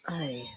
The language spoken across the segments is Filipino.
Ay.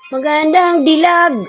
Magandang dilag.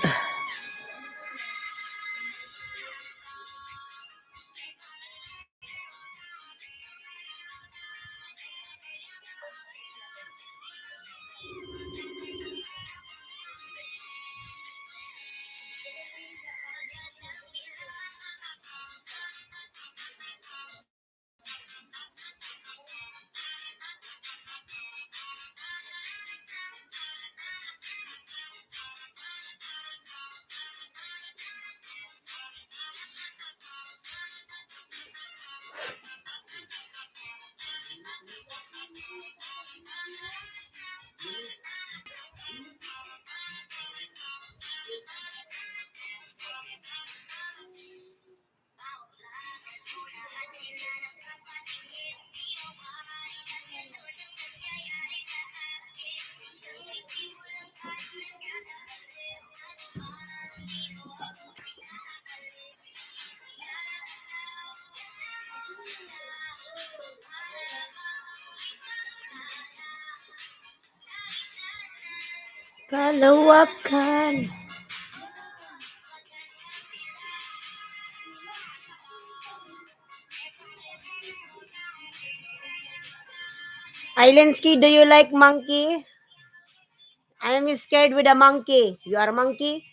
Kalawakan. Ailensky, do you like monkey? I am scared with a monkey. You are monkey?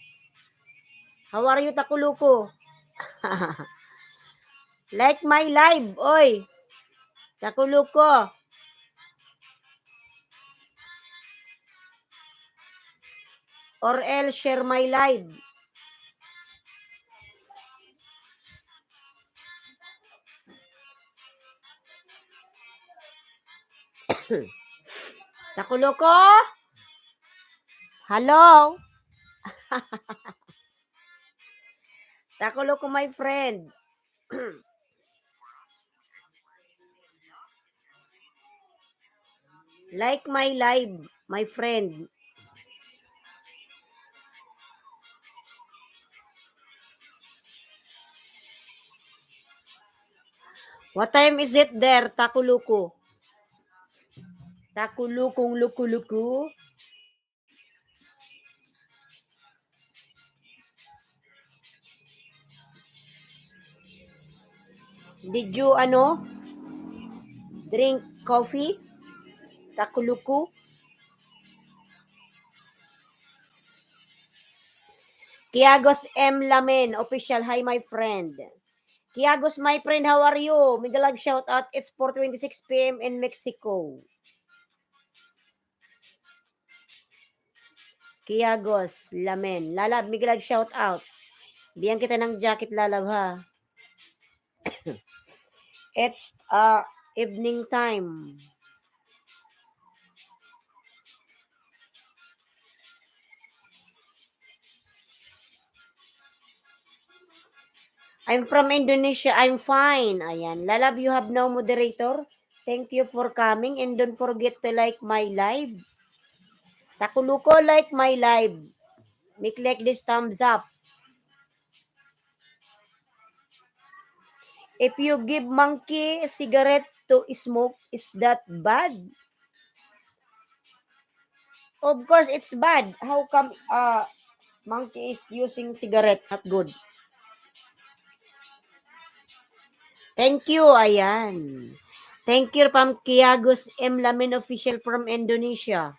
How are you, Takuluko? Like my live, oy. Takuluko. Or else share my live. Takuluko? Hello? Takuluko, my friend. Like my live, my friend. What time is it there, Takuluko? Takulukong lukuluku? Did you, drink coffee? Takuluku? Kiagos M. Lamen, official. Hi, my friend. Kiagos, my friend, how are you? Mega live shout out. It's 4:26 p.m. in Mexico. Kiagos, Lamen. Lalab, Miguel Live shout out. Bigyan kita ng jacket, Lalab, ha. It's evening time. I'm from Indonesia. I'm fine. Ayan. Lalab, you have no moderator. Thank you for coming and don't forget to like my live. Takuluko, like my live. Make like this thumbs up. If you give monkey a cigarette to smoke, is that bad? Of course, it's bad. How come monkey is using cigarettes? Not good. Thank you, ayan. Thank you, Pam Kiagos M. Lamin official from Indonesia.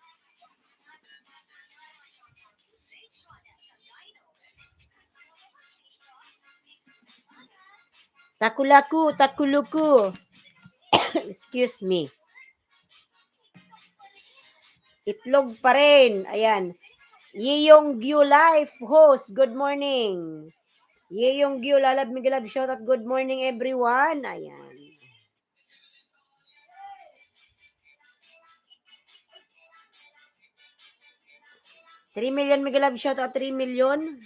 Takuluku. Excuse me. Itlog pa rin. Ayan. Yeyong Gyu Life host, good morning. Yeyong Gyu, Lalab Miguel, shout out, good morning everyone. Ayan. $3 million, Miguel, shout out, 3 million.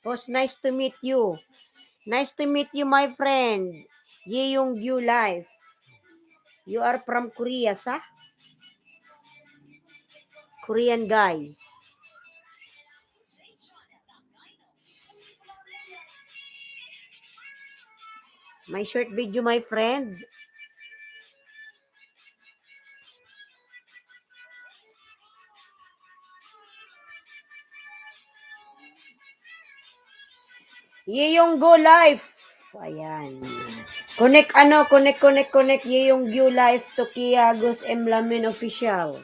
Host, nice to meet you. Nice to meet you, my friend. Yeyong Gyu Life. You are from Korea, sa? Korean guy. My short video, my friend. Yeyong Go Life. Ayan. Connect. Yeyong Go Life to Kiagos M. Lamin official.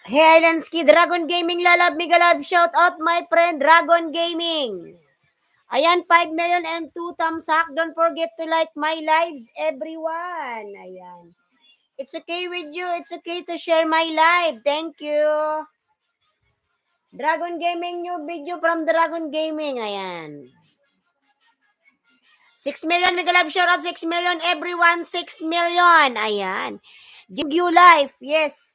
Hey, Islandski, Dragon Gaming, Lalab, Migalab, shout out my friend, Dragon Gaming. Ayan, 5 million and 2 thumbs up. Don't forget to like my lives, everyone. Ayan. It's okay with you. It's okay to share my live. Thank you. Dragon Gaming, new video from Dragon Gaming. Ayan. 6 million, Migalab, shout out, 6 million, everyone, 6 million. Ayan. You life, yes.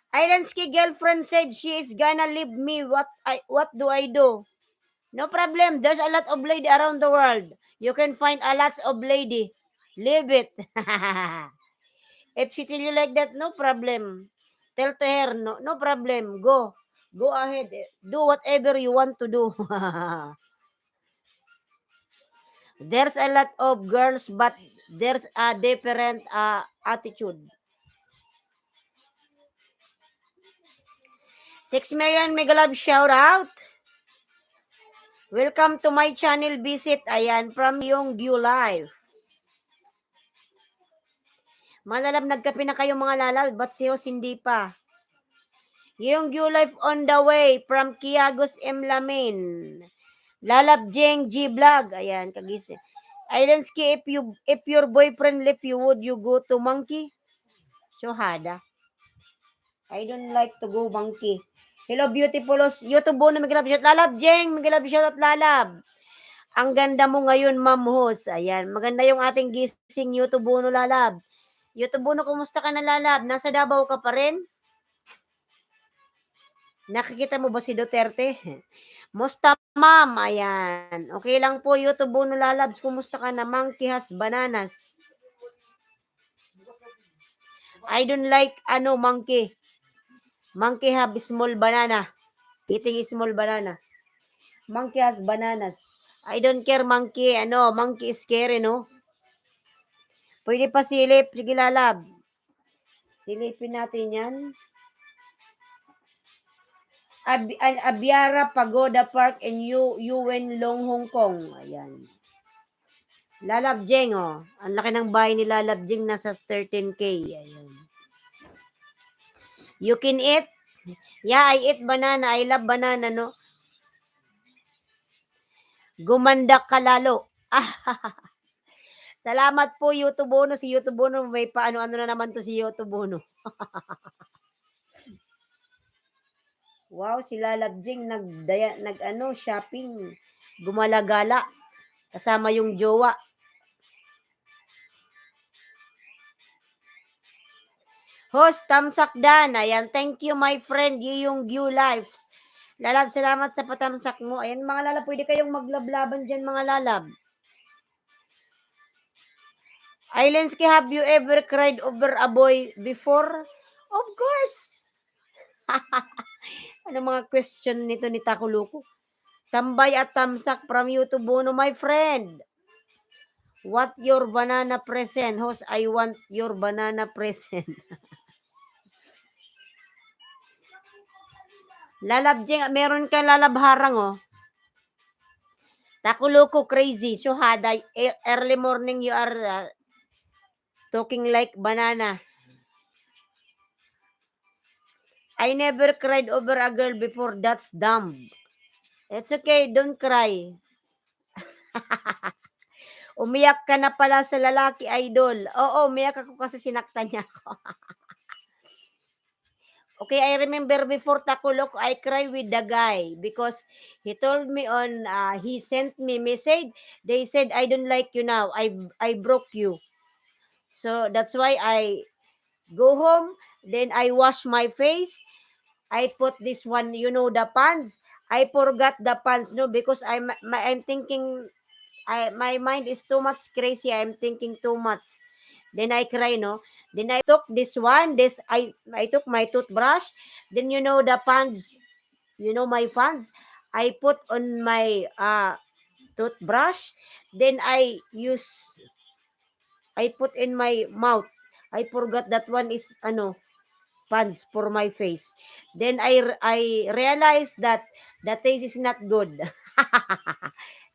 Islandski girlfriend said she is gonna leave me. What do I do? No problem. There's a lot of lady around the world. You can find a lot of lady. Leave it. If she tell you like that, no problem. Tell to her, no problem. Go ahead. Do whatever you want to do. There's a lot of girls, but there's a different attitude. 6 million Megalab shout out. Welcome to my channel visit. Ayan, from yung View Live. Malalab, nagkape na kayo mga lalab. Ba't si Hos hindi pa? Yung View Live on the way from Kiagos M. Lamin. Lalab Jeng G Vlog. Ayan, kagising. Islandski, if your boyfriend left you, would you go to Monkey? Shohada. I don't like to go Monkey. Hello, beautiful. YouTube na Miguel Shout. Lalab, Jeng. Miguel Shout at Lalab. Ang ganda mo ngayon, Ma'am Hos. Ayan. Maganda yung ating gising YouTube no Lalab. YouTube no, kumusta ka na Lalab? Nasa Davao ka pa rin? Nakikita mo ba si Duterte? Musta, Ma'am? Ayan. Okay lang po, YouTube no Lalab. Kumusta ka na? Monkey has bananas. I don't like, monkey. Monkey have small banana. Eating small banana. Monkey has bananas. I don't care monkey. Monkey is scary, no? Pwede pa silip. Sige, lalab. Silipin natin yan. Abiara Pagoda Park in Yuen Long, Hong Kong. Ayan. Lalabjeng, oh. Ang laki ng bahay ni Lalabjeng, nasa 13K. Ayan. You can eat? Yeah, I eat banana. I love banana, no? Gumanda ka lalo. Salamat po, YouTube Bono. Si YouTube Bono, may paano-ano na naman to si YouTube Bono. Wow, si Lalabjeng shopping. Gumalagala. Kasama yung jowa. Host, tamsak dan. Ayan, thank you my friend, yung View Lives. Lalab, salamat sa patamsak mo. Ayan mga lalab, pwede kayong maglablaban dyan mga lalab. Ailensky, have you ever cried over a boy before? Of course. Ano mga question nito ni Takuluko? Tambay at tamsak from YouTube Bono, my friend. What your banana present? Host, I want your banana present. Lalabjeng, meron kang lalabharang, oh. Takuluko, crazy. Suhada, early morning you are talking like banana. I never cried over a girl before. That's dumb. It's okay, don't cry. Umiyak ka na pala sa lalaki, idol. Oo, umiyak ako kasi sinaktan niya ako. Okay, I remember before Takulok, I cry with the guy because he told me he sent me message. They said, I don't like you now. I broke you. So that's why I go home. Then I wash my face. I put this one, the pants. I forgot the pants, no, because I'm thinking, my mind is too much crazy. I'm thinking too much. Then I cry, no. Then I took this one. I took my toothbrush. Then the pants, my pants. I put on my toothbrush. Then I put in my mouth. I forgot that one is pants for my face. Then I realized that the taste is not good.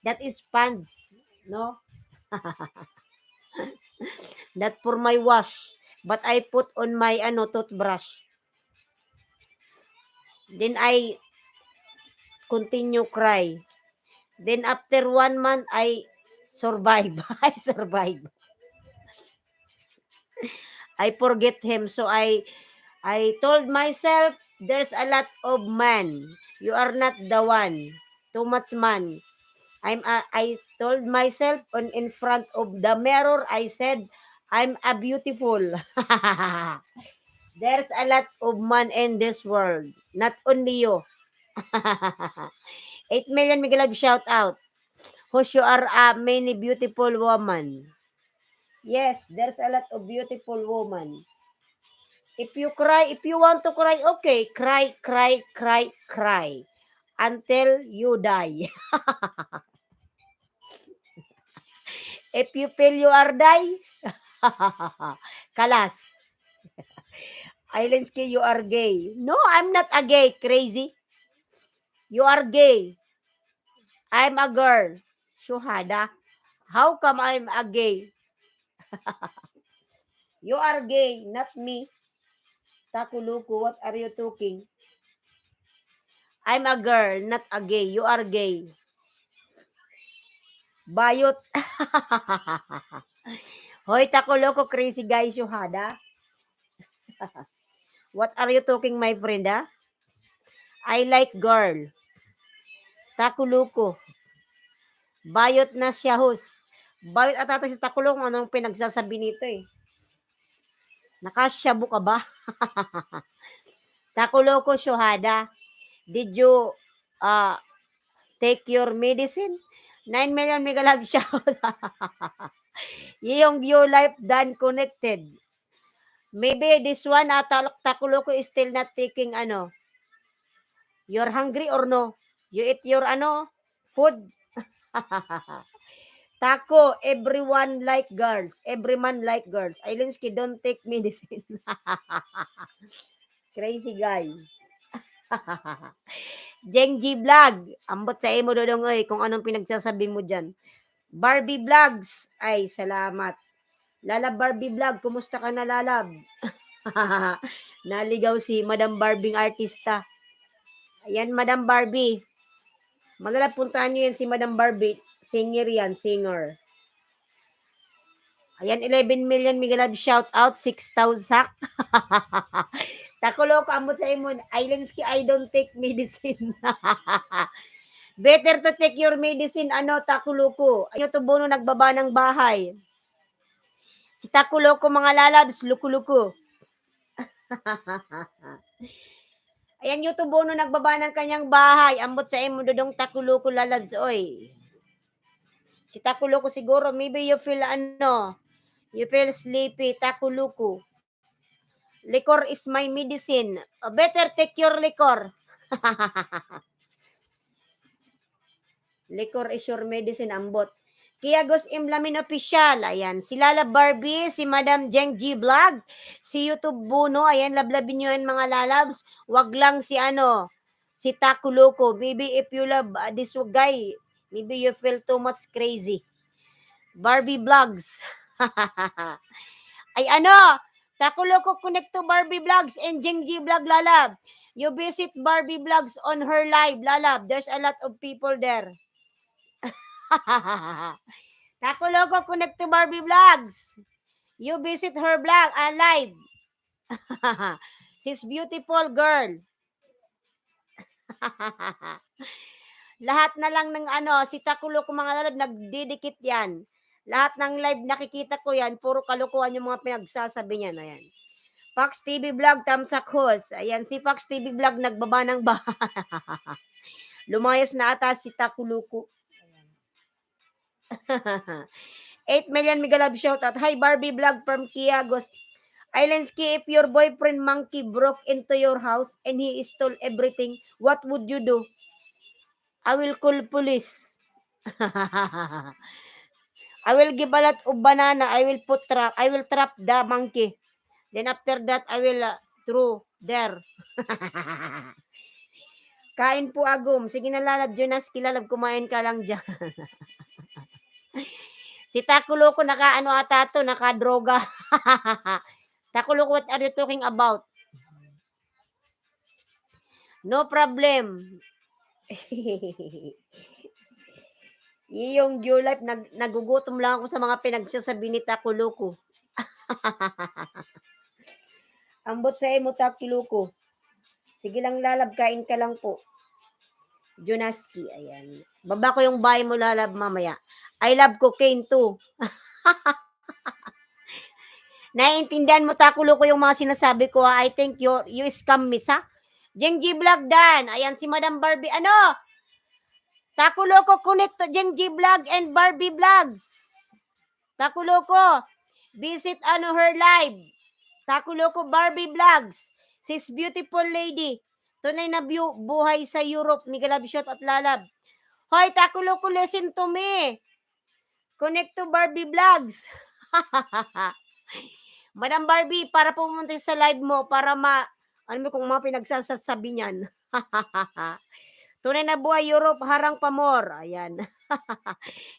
That is pants, no? That for my wash. But I put on my toothbrush. Then I continue cry. Then after 1 month, I survive. I survive. I forget him. So I told myself, there's a lot of man. You are not the one. Too much man. I told myself in front of the mirror, I said, I'm a beautiful. There's a lot of man in this world. Not only you. 8 million Miguel shout out. Who's you are a many beautiful woman. Yes, there's a lot of beautiful woman. If you want to cry, okay, cry, cry, cry, cry. Until you die. If you feel you are die, kalas. Islandsky, you are gay. No, I'm not a gay, crazy. You are gay. I'm a girl. Shuhada. How come I'm a gay? You are gay, not me. Takuluku, what are you talking? I'm a girl, not a gay. You are gay. Bayot. Hoy, Takuloko, crazy guys, Shuhada. What are you talking, my friend, ha? I like girl. Takuluko. Bayot na siya, host. Bayot at ato si Takulong, anong pinagsasabi nito eh. Nakasyabu ka ba? Takuloko, Shuhada. Did you take your medicine? 9 million mega love shout. Yung view life done connected. Maybe this one, Takuloko is still not taking ano. You're hungry or no? You eat your ano? Food? Taco, everyone like girls. Every man like girls. Ailinski, don't take medicine. Crazy guy. Jeng G Vlog. Ambot sa imo dodong kung anong pinagsasabi mo dyan. Barbie Vlogs. Ay, salamat. Lalab Barbie Vlog. Kumusta ka na, Lalab? Naligaw si Madam Barbie artista. Ayan, Madam Barbie. Magalap puntahan nyo yan si Madam Barbie. Singer yan, singer. Ayan, 11 million Migalab shout out, 6,000. Takuloko amot sa imo. Islands I don't take medicine. Better to take your medicine, Takuloko. Ayun to bono nagbaba ng bahay. Si Takuloko mga lalabs, luko-luko. Ayan yung tubono nagbaba ng kanyang bahay. Ambot sa imo dodong Takuloko lalabs, oy. Si Takuloko siguro, maybe you feel you feel sleepy, Takuloko. Liquor is my medicine. Better take your liquor. Liquor is your medicine, ambot. Kiagos Imlamin Official, ayan. Si Lala Barbie, si Madam Jeng G Vlog, si YouTube Buno, ayan, lablabin nyo yan mga lalabs. Wag lang si Takuloko. Maybe if you love this guy, maybe you feel too much crazy. Barbie Vlogs. Ay Takuloko connect to Barbie Vlogs and Jeng G Vlog lalab. You visit Barbie Vlogs on her live lalab. There's a lot of people there. Takuloko connect to Barbie Vlogs. You visit her vlog live. She's beautiful girl. Lahat na lang ng si Takuloko mga lalab nagdidikit yan. Lahat ng live nakikita ko yan, puro kalukuhan yung mga pinagsasabi niyan. Ayan. Fox TV Vlog, Tamsak Host. Ayan, si Fox TV Vlog nagbaba ng bahay. Lumayas na ata si Takuloko. 8 million Migalab shoutout. Hi Barbie Vlog from Kiagos. Islandsky, if your boyfriend monkey broke into your house and he stole everything, what would you do? I will call police. I will give a lot of banana. I will trap the monkey. Then after that, I will throw there. Kain po agum. Sige na lalab, Jonas, kilalab, kumain ka lang dyan. Si Takuloko ata to, nakadroga. Takuloko, what are you talking about? No problem. Yung Life, nagugutom lang ako sa mga pinagsasabi ni Takuloko. Ambot sa imo, Takuloko. Sige lang lalab, kain ka lang po. Jonaski, ayan. Baba ko yung bahay mo lalab mamaya. I love cocaine too. Naiintindihan mo, Takuloko, yung mga sinasabi ko. I think you scam me, ha? Jeng G Vlog Dan. Ayan si Madam Barbie. Takuloko connect to Jeng G Vlog and Barbie Vlogs. Takuloko, visit her live. Takuloko Barbie Vlogs. She's beautiful lady. Tunay na buhay sa Europe. Migalab shot at lalab. Hoy, Takuloko, listen to me. Connect to Barbie Vlogs. Madam Barbie, para pumunta sa live mo, para kung mga pinagsasabi niyan. Tunay na buhay Europe, harang pamor. Ayan.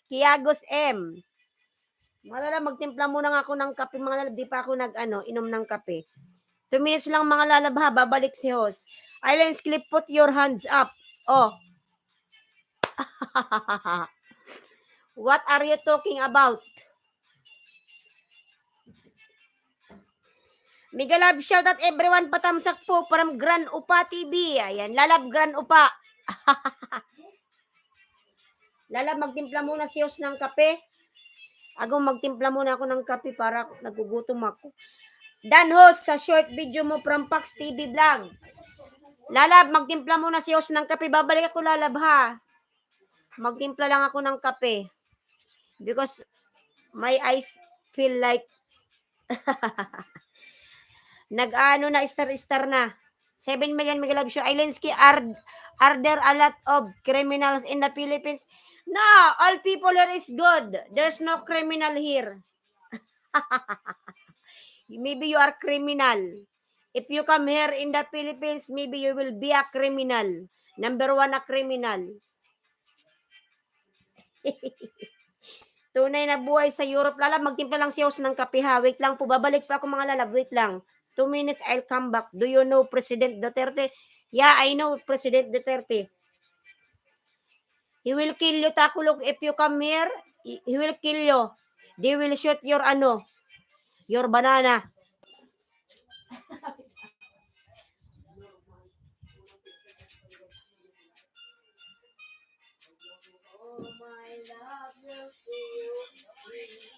Kiagos M. Malala, magtimpla muna nga ako ng kape, mga lalab. Di pa ako inom ng kape. 2 minutes lang mga lalab ha, babalik si host. Islands Clip, put your hands up. Oh. What are you talking about? Migalab shout out everyone, patamsak po from Grand Upa TV. Ayan, lalab Grand Upa. Lalab, magtimpla muna si host ng kape. Magtimpla muna ako ng kape para nagugutom ako. Dan host, sa short video mo from Fox TV Vlog. Lalab, magtimpla muna si host ng kape. Babalik ako lalab ha. Magtimpla lang ako ng kape. Because my eyes feel like Nag-ano na, star na. 7 million mega love show. Islandsky, are there a lot of criminals in the Philippines? No, all people here is good. There's no criminal here. Maybe you are criminal. If you come here in the Philippines, maybe you will be a criminal. Number 1 a criminal. Tunay na buhay sa Europe. Lala, magtimpla lang si host ng kape ha. Wait lang po. Babalik pa ako mga lalab. Wait lang. 2 minutes, I'll come back. Do you know President Duterte? Yeah, I know President Duterte. He will kill you, Takulog. If you come here, he will kill you. They will shoot your your banana. Oh, my love will see you free.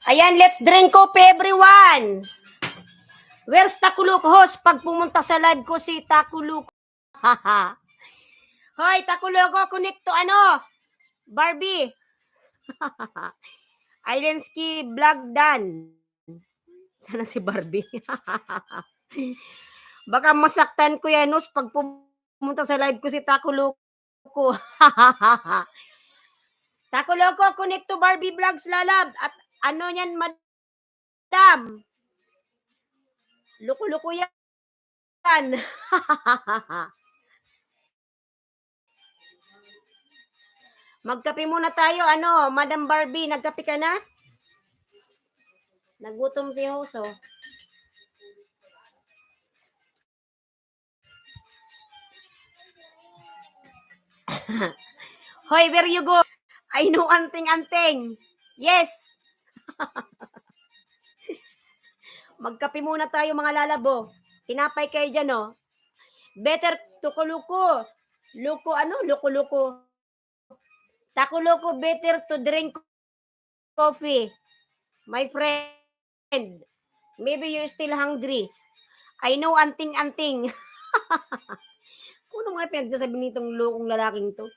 Ayan, let's drink coffee everyone. Where's Takuluk host? Pag pumunta sa live ko si Takuluk. Haha. Hoy, Takuluk, connect to Barbie. Islandsky vlog done. Sana si Barbie. Baka masaktan ko yan, host, pag pumunta sa live ko si Takuluk. Takuloko, connect to Barbie Vlogs lalab. At ano yan, madam? Luko-luko yan. Magkape muna tayo. Madam Barbie, nagkape ka na? Nagutom si Hoso. Hoy, where you go? I know anting-anting. Yes. Magkape muna tayo mga lalabo. Tinapay kayo dyan, oh. Better tukuluko. Luko-luko. Takuloko, better to drink coffee. My friend. Maybe you're still hungry. I know anting-anting. Ano nga pinagsasabi nitong lokong lalaking to?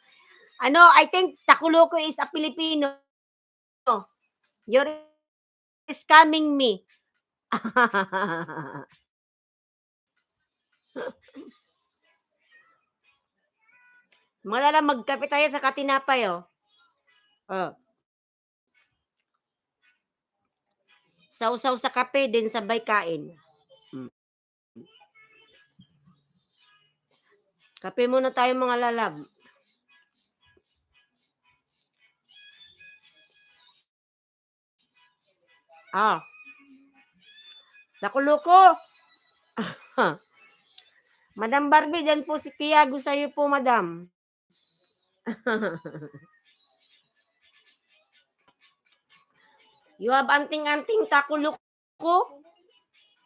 I think Takuloko is a Filipino. You're scamming me. Malala, magkape tayo sa katinapay, oh. Sausaw sa kape, din sabay kain. Kape muna tayo mga lalab. Ah. Nakuloko. Madam Barbie, dyan po si Kiago sa'yo po, madam. You have anting-anting takuloko.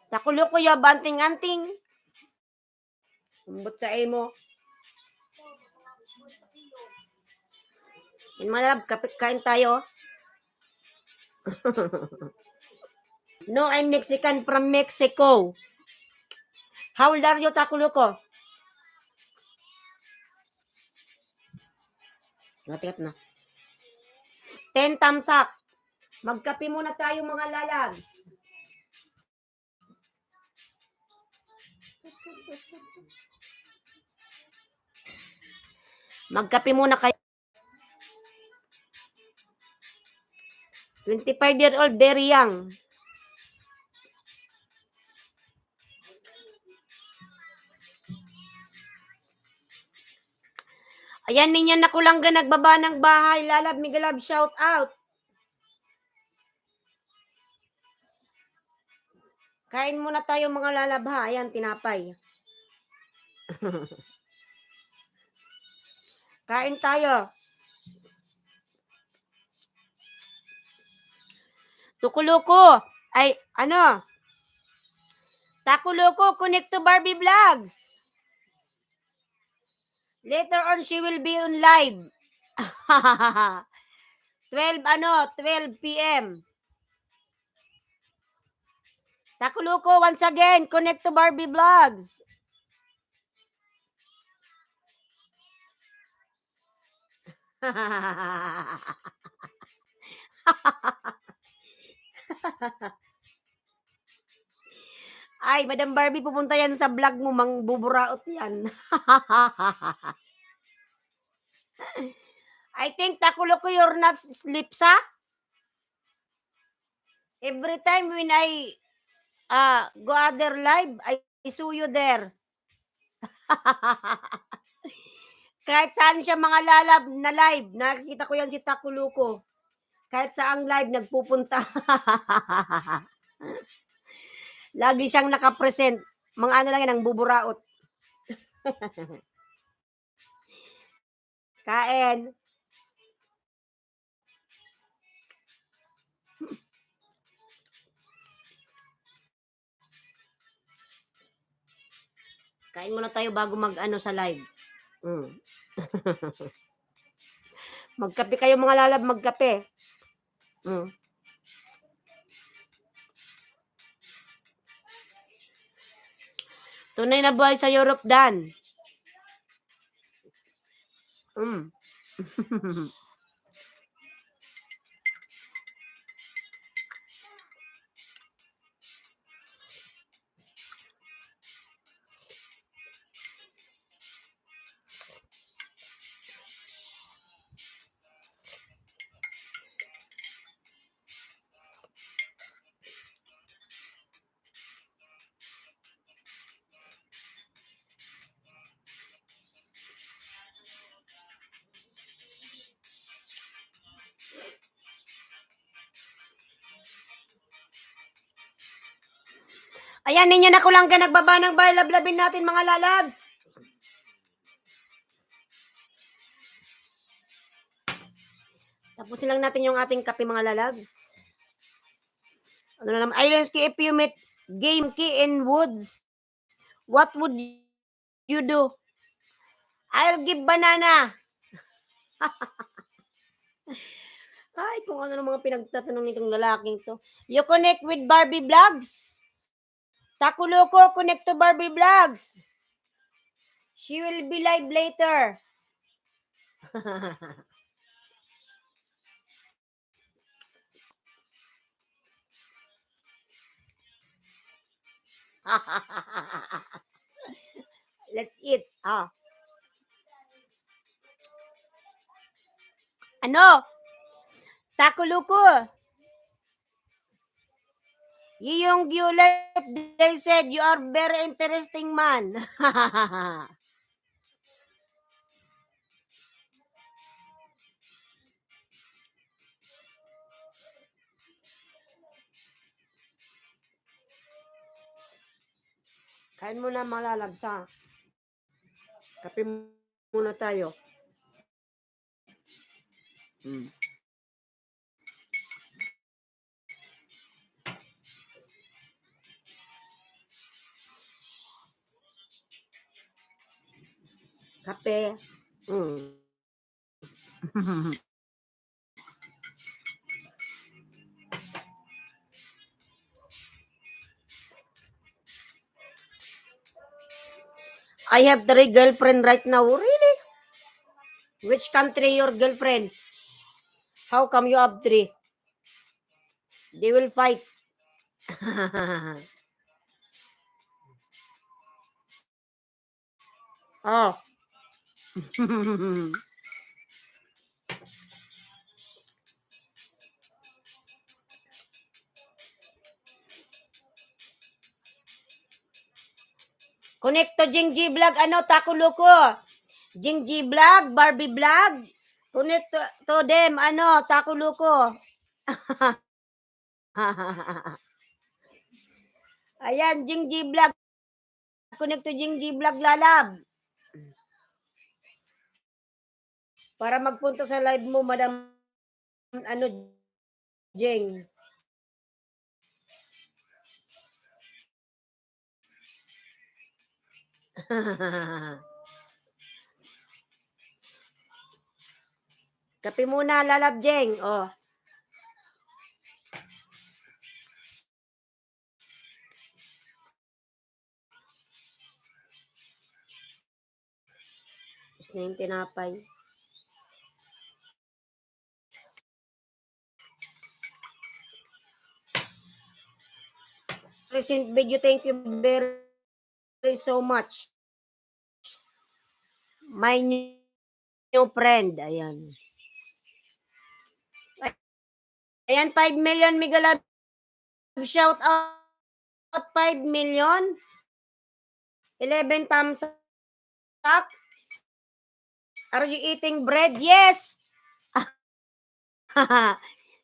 Takuloko, you have anting-anting. Umbot sa mo. In malab, kapit kain tayo. No, I'm Mexican from Mexico. How old are you, takuloko? Natikat na. 10 thumbs up. Magkape muna tayo mga lalabs. Magkape muna kayo. 25-year-old, very young. Ayan ninyo na kulangga nagbaba ng bahay. Lalab, migalab, shout out. Kain muna tayo mga lalab ha. Ayan, tinapay. Kain tayo. Tukuloko. Ay, ano? Takuloko, connect to Barbie Vlogs. Later on, she will be on live. 12 p.m. Takuloko, once again, connect to Barbie Vlogs. Ay, Madam Barbie, pupunta yan sa vlog mo, mangbuburaot yan. I think, Takuloko, you're not slipsa. Every time when I go other live, I saw you there. Kahit saan siya mga lalab na live, nakikita ko yan si Takuloko. Kahit saang live, nagpupunta. Lagi siyang nakapresent. Mga ano lang yan, ang buburaot. Kain. Kain muna tayo bago mag-ano sa live. Magkape kayo mga lalab, magkape. Tunay na buhay sa Europe, Dan. Ayan, ninyo na ko lang ka nagbaba ng bahay, lablabin natin mga lalabs. Tapusin lang natin yung ating kape mga lalabs. Ano na naman, Islands, if you meet Game Key in Woods, what would you do? I'll give banana. Ay, kung ano ng mga pinagtatanong nitong lalaking to. You connect with Barbie Vlogs. Takuloko, connect to Barbie Vlogs. She will be live later. Let's eat. Ano? Takuloko. Yung Gulet, they said you are very interesting man. Kain muna mga lalabs ha. Kape muna tayo. Kape. I have 3 girlfriend right now. Really? Which country your girlfriend? How come you have 3? They will fight. Oh. Connect to Jing G Vlog. Ano? Taco Loco. Jing G Vlog. Barbie Vlog. Connect to them. Ano? Taco Loco. Ayan. Jing G Vlog. Connect to Jing G Vlog lalab. Para magpunto sa live mo, Madam ano, Jing. Kape muna, lalab, Jing. Oh. Na yung tinapay. Recent video, thank you very so much. My new friend. Ayan. Ayan, 5 million Mega Love. Shout out 5 million. 11 thumbs up. Are you eating bread? Yes.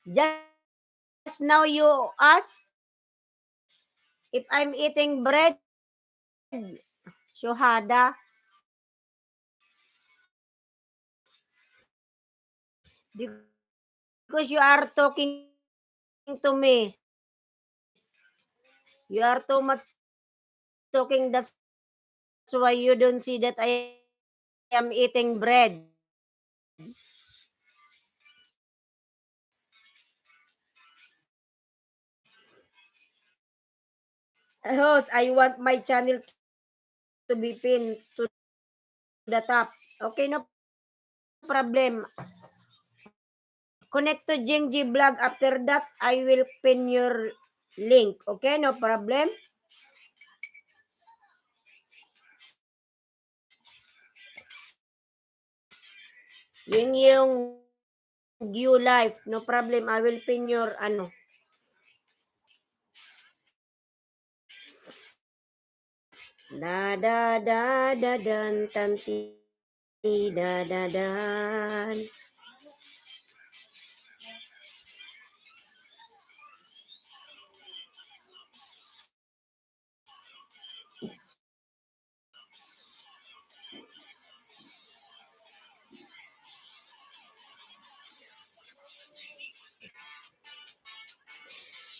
Just now you ask if I'm eating bread. Shuhada. Because you are talking to me. You are too much talking. That's why you don't see that I am eating bread. Host, I want my channel to be pinned to the top. Okay, no problem. Connect to Jing G Vlog. After that, I will pin your link. Okay, no problem. Yung View Life, no problem. I will pin your ano. Da da da da dan tanti da da dan.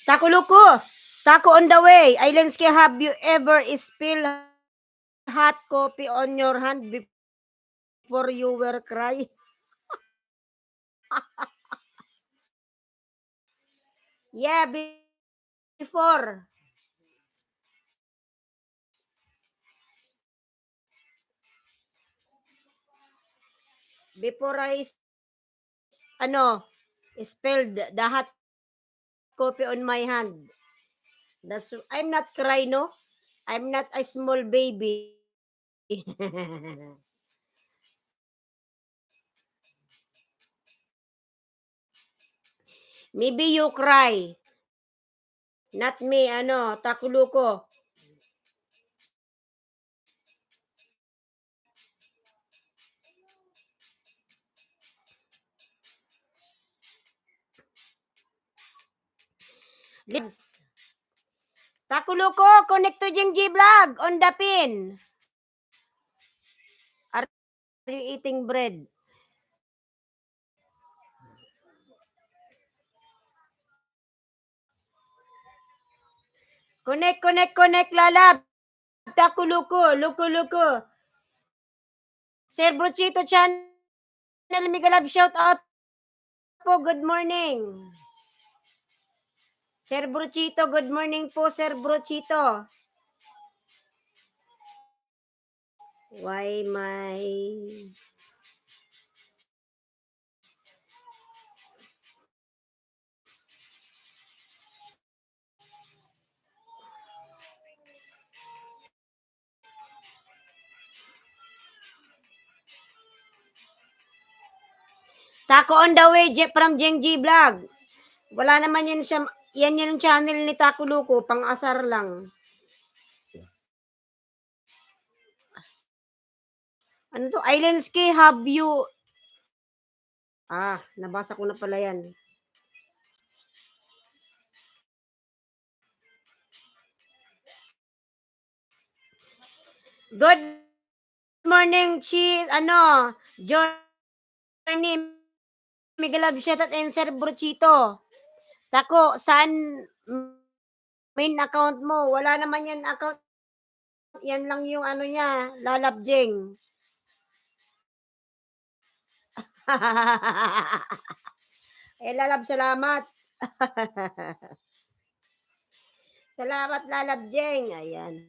Taco Loco. Taco on the way. Islandsky, have you ever spilled hot coffee on your hand before you were crying? Yeah, before. Before I spilled the hot coffee on my hand. I'm not crying, no? I'm not a small baby. Maybe you cry. Not me, Taco Loco. Lips. Takuluko, connect to Jing G Vlog on the pin. Are you eating bread? Connect, lalab. Takuluko, luko. Sir Brochito channel, Migalab, shout out po, good morning. Sir Brochito, good morning po, Sir Brochito. Why my... Taco on the way, from Jeng G Vlog. Wala naman yan siya, yan yung channel ni Taco Luko, pang-asar lang. Ano to? Islandski, have you... nabasa ko na pala yan. Good morning, Johnny, Migalab, shoutout and Sir Brochito. Tako, saan main account mo? Wala naman yan account. Yan lang yung ano niya, lalabjeng. Lalab, salamat. Salamat, lalabjeng. Ayan.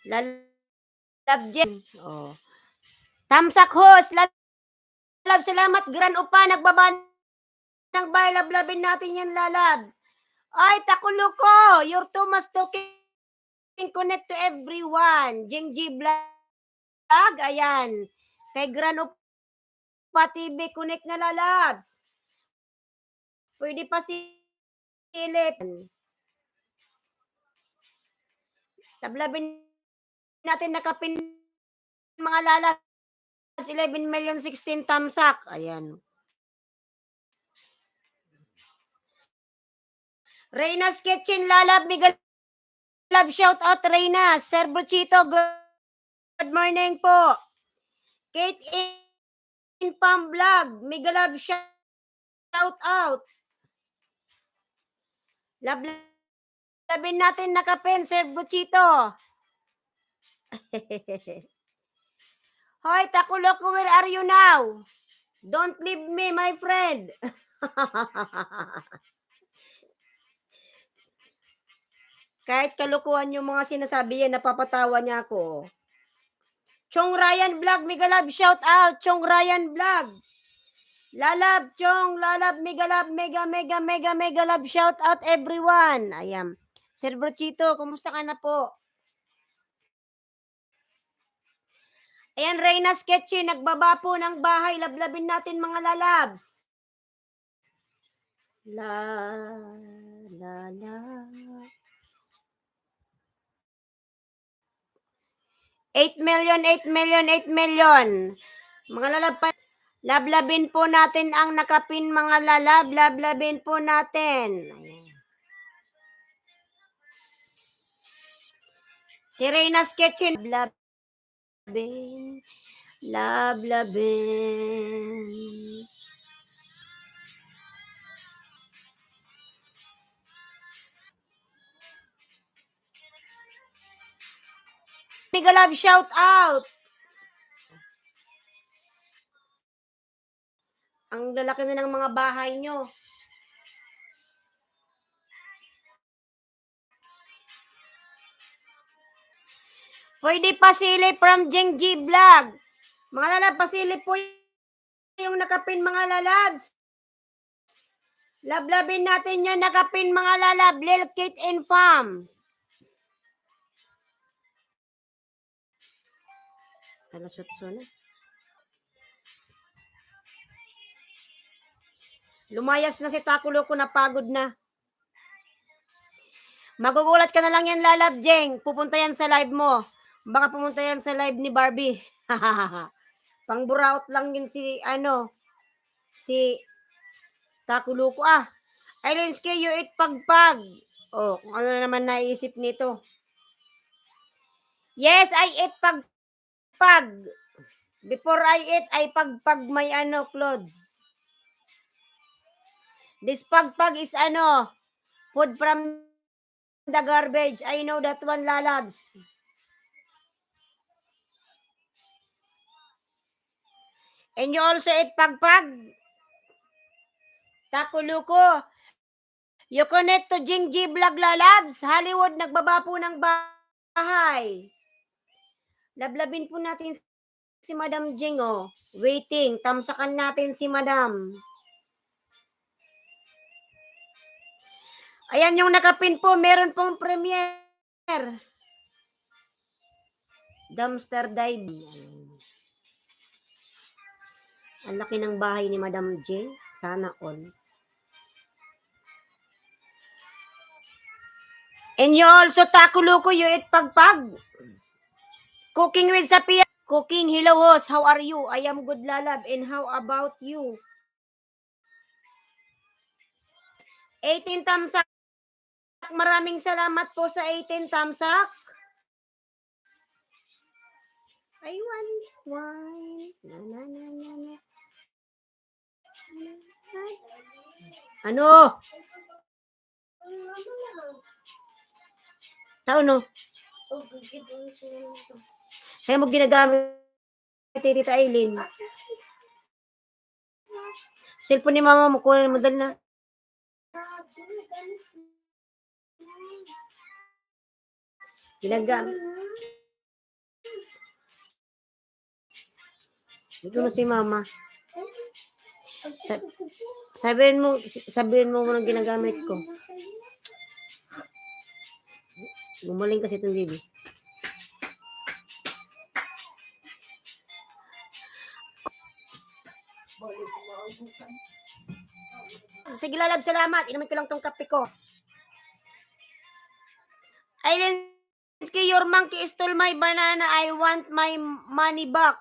Lalabjeng. Oh. Tamsak host. Lalab, salamat. Gran Upa, nagbaba ng bay. Lablabin natin yan, lalab. Ay, Takuluko. You're too much talking. Connect to everyone. Jeng G Vlog. Ayan. Kay Gran Upa TV, connect na, lalabs. Pwede pa silip. Tablabin natin nakapin mga lalabs. 11,016,000 tamsak. Ayan. Reyna's Kitchen, lalab, Miguel Love, shout out Reyna. Sir Brochito, good morning po. Kate in Pam Vlog, Miguel Love, shout out. Labin natin nakapin, Sir Brochito. Hoy, Takuloko, where are you now? Don't leave me, my friend. Kahit kalukuhan yung mga sinasabi yan, napapatawa niya ako. Chong Ryan Vlog, Miguel Love, shout out. Chong Ryan Vlog. Lalab, Chong, lalab, mega love, shout out everyone. Ayan. Sir Brochito, kumusta ka na po? Ayan, Reyna's Kitchen, nagbaba po ng bahay. Lablabin natin mga lalabs. La. 8 million. Mga lalab pa. Lablabin po natin ang nakapin mga lalab. Lablabin po natin. Ayan. Si Reyna's Kitchen. Lablabin. Mega love, shout out. Ang lalaki na ng mga bahay nyo. Pwede pasili from Jeng G Vlog. Mga lalab, pasili po yung nakapin mga lalabs. Lablabin natin yung nakapin mga lalab. Lil Kate and Fam. Alasutso na. Lumayas na si Takuloko, napagod na. Magugulat ka na lang yan, Lalab Jeng. Pupunta yan sa live mo. Baka pumunta yan sa live ni Barbie. Pang-buraot lang yun si Takuluko Ailenske, you eat pagpag. Oh, kung ano naman naisip nito. Yes, I eat pagpag. Before I eat, I pagpag my clothes. This pagpag is food from the garbage. I know that one, Lalabs. And you also eat pagpag? Takuluko. You connect to Jingji Vlog, Lalabs. Hollywood, nagbaba po ng bahay. Lablabin po natin si Madam Jing, Waiting. Tamsakan natin si Madam. Ayan yung nakapin po. Meron pong premiere. Dumpster dive. Ang laki ng bahay ni Madam Jing. Sana all. And you also, Takuluko, you eat pagpag. Cooking with Sapia. Cooking, hello host, how are you? I am good, Lalab. And how about you? 18 tamsak. Maraming salamat po sa 18 tamsak. I want wine. Na, na, na, na, na. Ano? Tao no? Kaya mo ginagamit Tita Aileen. Cellphone ni mama mo, kunin mo dal na. Ginagamit. Ito na si mama. Sabihin mo ng ginagamit ko. Gumaling kasi itong baby. Sige, Lalab, salamat. Inumin ko lang tong kape ko. Ailenski, your monkey stole my banana. I want my money back.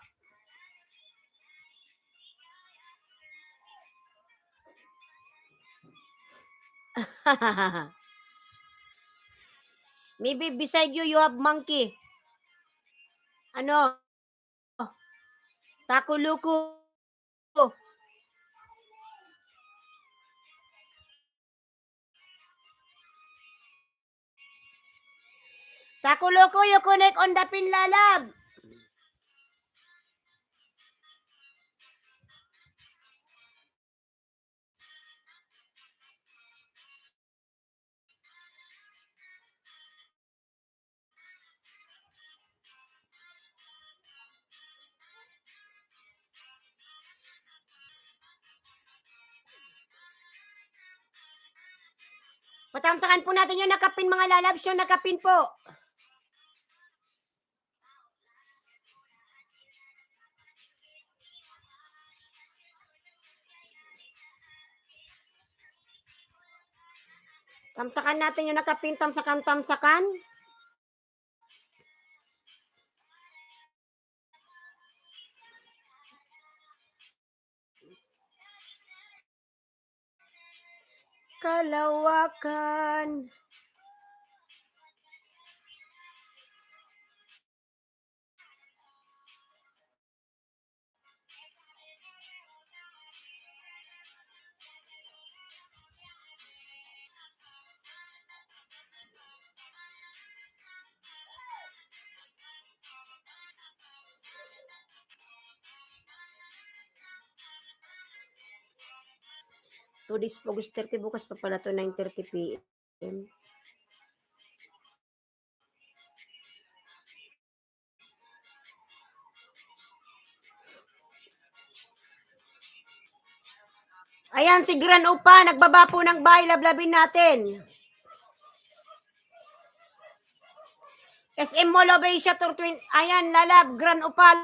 Maybe beside you have monkey. Ano? Takuluko. Takuluko, you connect on the pin, Lalab. Patamsakan po natin yung nakapin, mga Lalabs. Yung nakapin po. Tamsakan natin yung nakapin. Tamsakan. Kalawakan. To this August 30, bukas pa pala to 9:30 p.m. Ayan, si Gran Upa, nagbaba po ng bahay, lablabin natin. SM Mall of Asia Tour 20, ayan, Lalab, Gran Upa,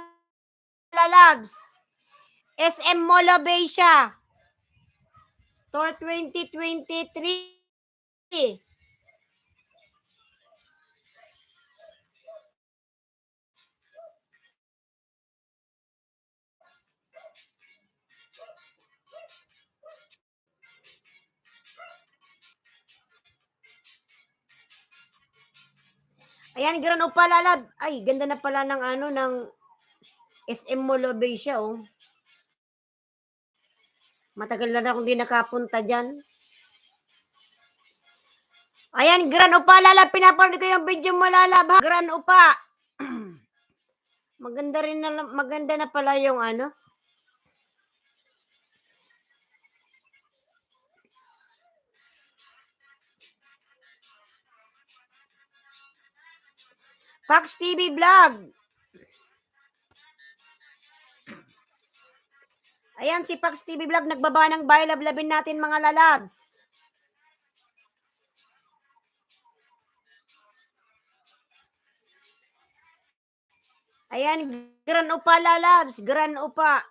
Lalabs. SM Mall of Asia Tour 2023. Ayan, Gran Opa Lalab. Ay, ganda na pala ng ano, ng SM Mall of Asia, oh. Matagal na akong di nakapunta dyan. Ayan, Gran Opa Lalab. Pinapanood ko yung video mo, Lalab, ha? Gran Opa. Maganda na pala yung ano. Fox TV Vlog. Ayan, si Fox TV Vlog nagbaba ng buy. Lablabin natin, mga lalabs. Ayan, Gran Opa lalabs. Gran Opa.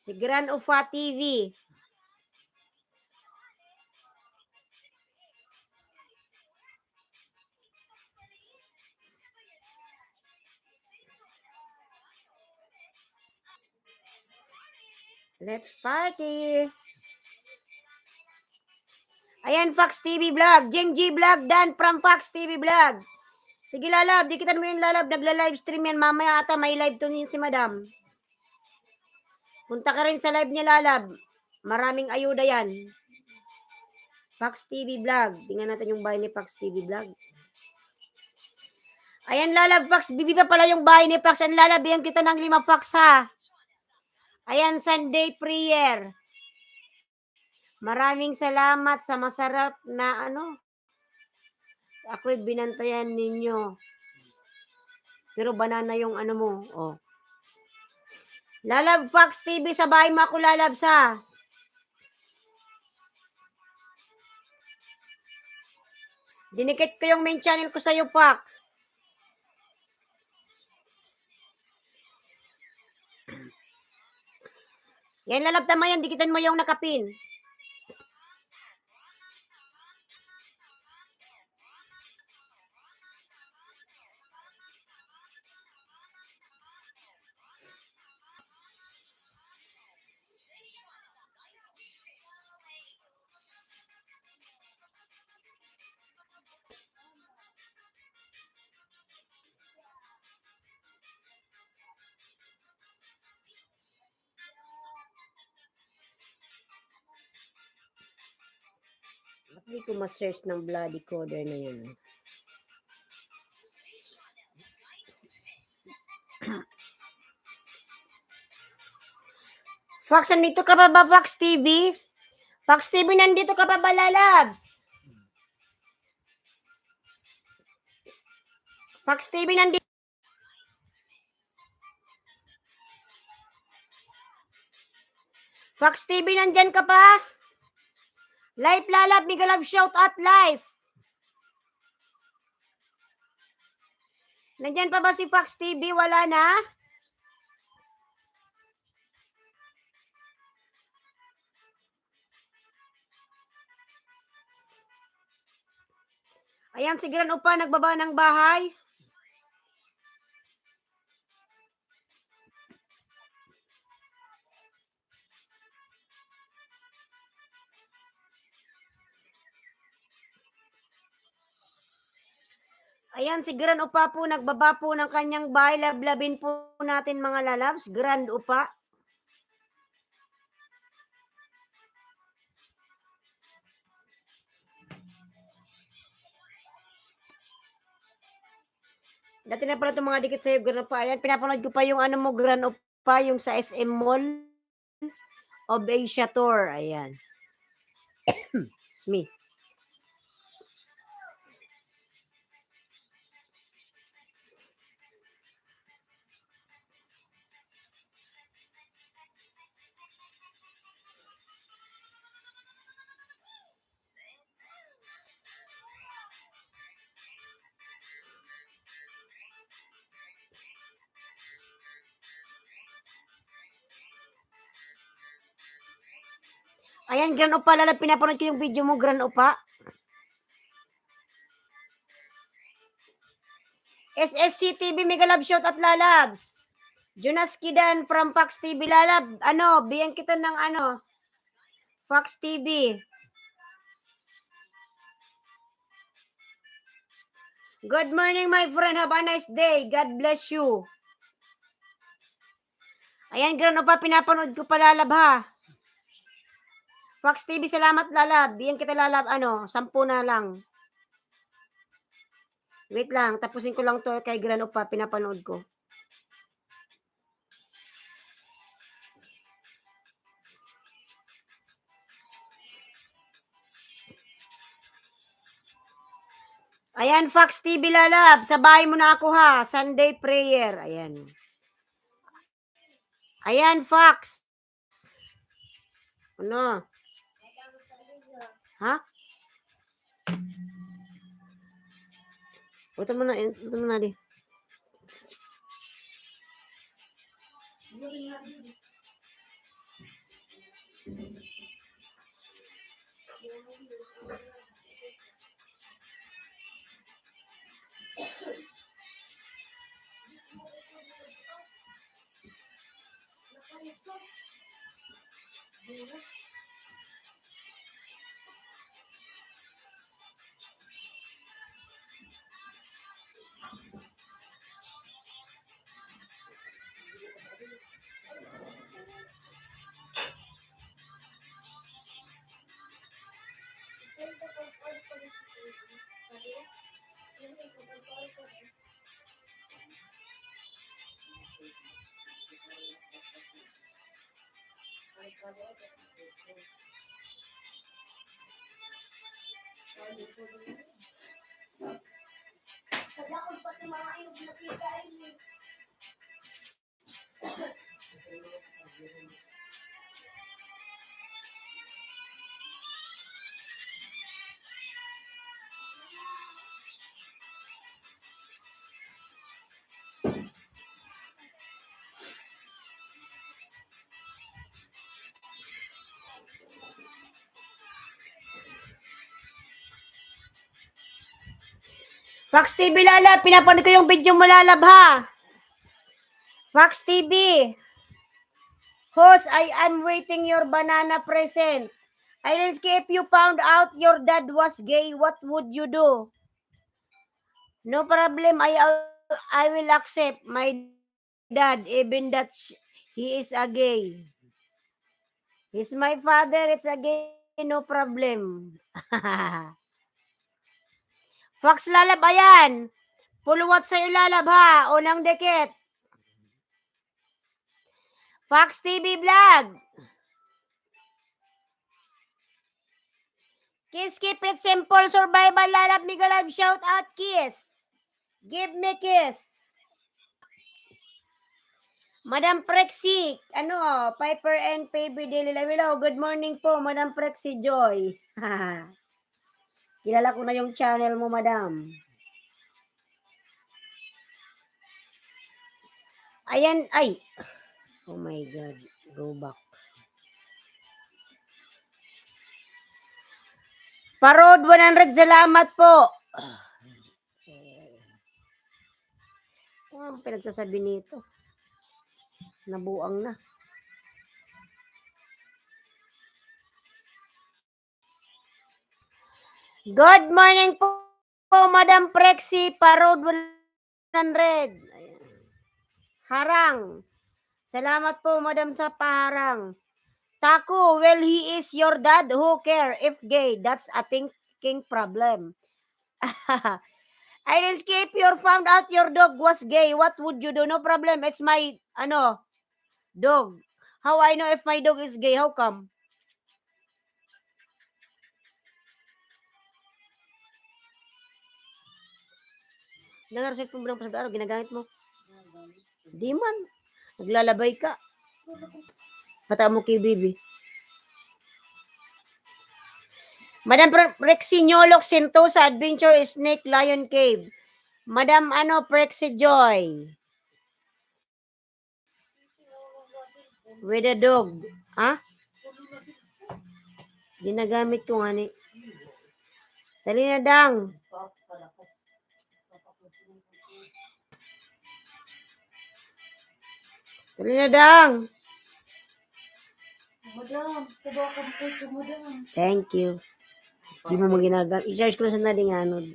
Si Gran Opa TV. Let's party. Ayan, Fox TV Vlog. Jeng G Vlog, Dan from Fox TV Vlog. Sige, lalab. Dikitan mo yung lalab. Nagla-live stream yan. Mamaya ata may live to si madam. Punta ka rin sa live niya, lalab. Maraming ayuda yan. Fox TV Vlog. Tingnan natin yung bahay ni Fox TV Vlog. Ayan, lalab, Fox. Bibi pa pala yung bahay ni Fox. Ayan, lalab. Bigyan kita ng 5 Fox, ha. Ayan, Sunday prayer. Maraming salamat sa masarap na ano. Ako'y binantayan ninyo. Pero banana yung ano mo. Oh. Lalab Fox TV sa bahay mo ako lalabs, ha. Dinikit ko yung main channel ko sa'yo, Fox. Yan, lalab, tama yan. Dikitan mo yung nakapin. Hindi ko ma-search ng bloody coder na yun. Fox, nandito ka pa ba, Fox TV? Fox TV, nandito ka pa ba, lalabs? Fox TV, nandito. Fox TV, nandyan ka pa? Live, lalab, Migalab, shout out live. Nandyan pa ba si Fox TV? Wala na? Ayan, si Gran Upa, nagbaba ng bahay. Ayan, si Gran Upa po, nagbaba po ng kanyang bahay. Lablabin po natin, mga lalabs. Grand Upa. Dati na pala itong mga dikit sa'yo, Gran Upa. Ayan, pinapanood ko pa yung ano mo, Gran Upa, yung sa SM Mall of Asia Tour. Ayan. It's me. Ayan, Gran Upa, lalab, pinapanood ko yung video mo, Gran Upa. SSC TV, Megalab, shout at lalabs. Jonas Kidan from Fox TV, lalab. Ano, bigyan kita ng ano, Fox TV. Good morning, my friend. Have a nice day. God bless you. Ayan, gano'n pa pinapanood ko pa, Lalab, ha. Fox TV, salamat, Lalab. Biyan kita, Lalab, 10 na lang. Wait lang, tapusin ko lang to kay Grano pa, pinapanood ko. Ayan, Fox TV, Lalab. Sabay mo na ako, ha. Sunday prayer. Ayan. Ayan, Fox. Ano? Ha? Ito mo na, di. Fox TV, Lalab. Pinapanood ko yung video mo, Lalab, ha. Fox TV. Host, I am waiting your banana present. Irensky, if you found out your dad was gay, what would you do? No problem. I will accept my dad, even that he is a gay. He's my father. It's a gay. No problem. Fox, Lalab, ayan. Puluwat sa'yo, Lalab, ha. Unang dikit. Fox TV Vlog. Kiss, keep it simple. Survival, Lalab, Mega Live. Shout out, kiss. Give me kiss. Madam Prexy, Piper and Baby Daily Live. Hello, good morning po, Madam Prexy Joy. Kilala ko na yung channel mo, Madam. Ayan, ay. Oh my God, go back. Parod 100, salamat po. Ano pinagsasabi nito? Nabuang na. Good morning po, Madam Prexy, Parod 100. Ayan. Harang. Salamat po, Madam, sa paharang. Taku, well, he is your dad. Who care if gay? That's a thinking problem. I didn't skip. You found out your dog was gay. What would you do? No problem. It's my, dog. How I know if my dog is gay? How come? Nag-reset mo ba ng araw? Ginagamit mo? Di man. Naglalabay ka. Mata mo kay baby. Madam Prexy Nyolok Sentosa Adventure Snake Lion Cave. Madam Prexy Joy. With a dog. Ha? Ginagamit ko nga ni. Dali na, Dang. Dali na, Dang. Thank you. Di mo ginagamit. I-search ko sa naling anod.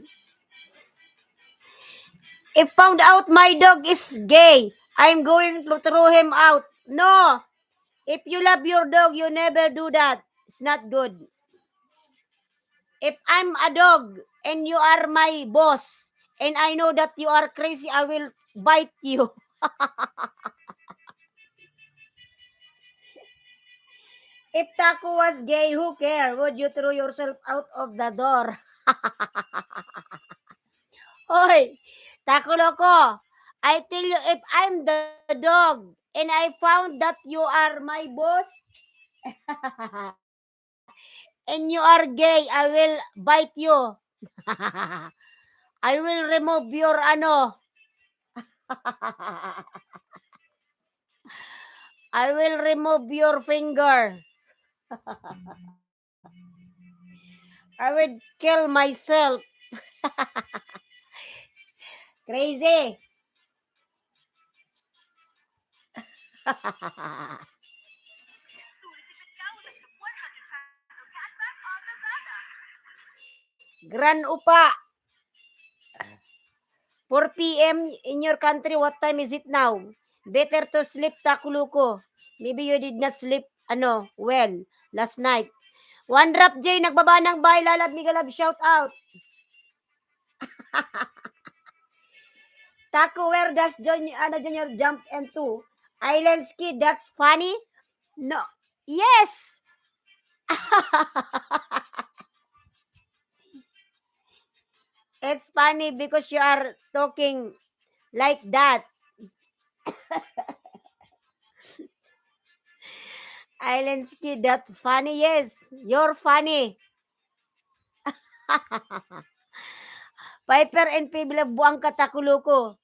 If found out my dog is gay, I'm going to throw him out. No. If you love your dog, you never do that. It's not good. If I'm a dog and you are my boss and I know that you are crazy, I will bite you. If Taco was gay, who care? Would you throw yourself out of the door? Hoy, Taco Loco, I tell you, if I'm the dog and I found that you are my boss and you are gay, I will bite you. I will remove your I will remove your finger. I will kill myself. Crazy. Gran Upa. 4 p.m. in your country. What time is it now? Better to sleep, Takuluko. Maybe you did not sleep, well, last night. One Drop J, nagbaba ng bahay, lalab, migalab, shout out. Taco, where does Junior jump into? Island ski, that's funny? No. Yes! It's funny because you are talking like that. Island ski, that's funny. Yes, you're funny. Piper and Pibla buang katakuluko.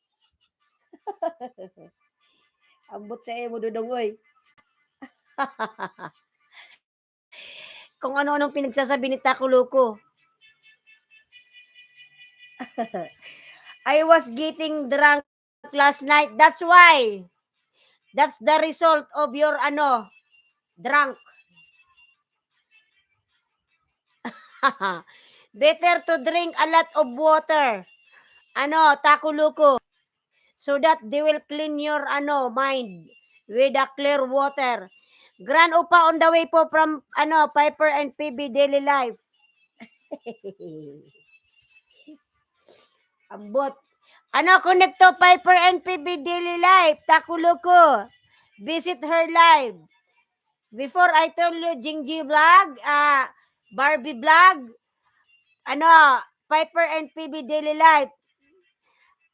Ambot sa mo dudong oy. Kung ano-anong pinagsasabi ni Takuluko. I was getting drunk last night. That's why. That's the result of your drunk. Better to drink a lot of water. Takuluko. So that they will clean your mind with a clear water. Grand Upa on the way po from Piper and PB Daily Life. Ambot. Connect to Piper and PB Daily Life. Takuluko. Visit her live. Before I told you, Jingji Vlog, Barbie Vlog, Piper and PB Daily Life.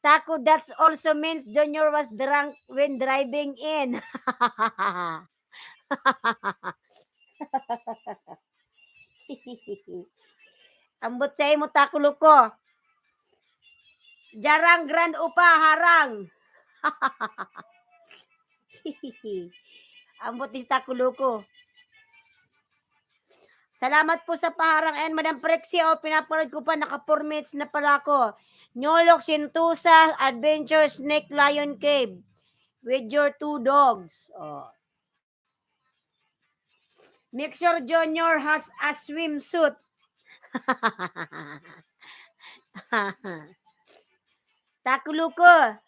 Taco, that also means Junior was drunk when driving in. Ambot sa mo, Taco Luko. Jarang Grand Upa, harang. Ambot ni Taco Luko. Salamat po sa paharang. And Madam Prexia, pinapanood ko pa, naka 4 minutes na pala ako. Nyolok, Sintusa, Adventure, Snake, Lion Cave. With your 2 dogs. Oh. Make sure Junior has a swimsuit. Takuluko.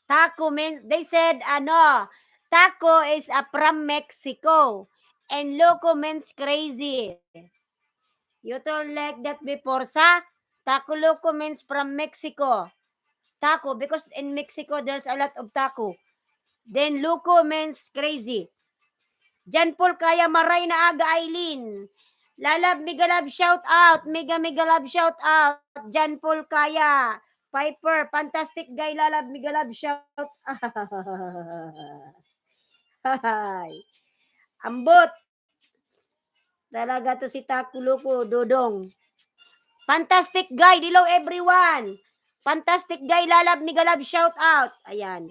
Taco means, they said, taco is from Mexico. And loco means crazy. You told like that before, sa? Taco loco means from Mexico. Taco, because in Mexico, there's a lot of taco. Then loco means crazy. Jan Paul Kaya Maray na aga Aileen. Lalab Migalab shout out. Mega love shout out. Jan Paul Kaya. Piper, fantastic guy, Lalab Migalab shout Ambot. Talaga to si Takuluko, Dodong. Fantastic guy, hello everyone. Fantastic guy, Lalab Migalab shout out. Ayan.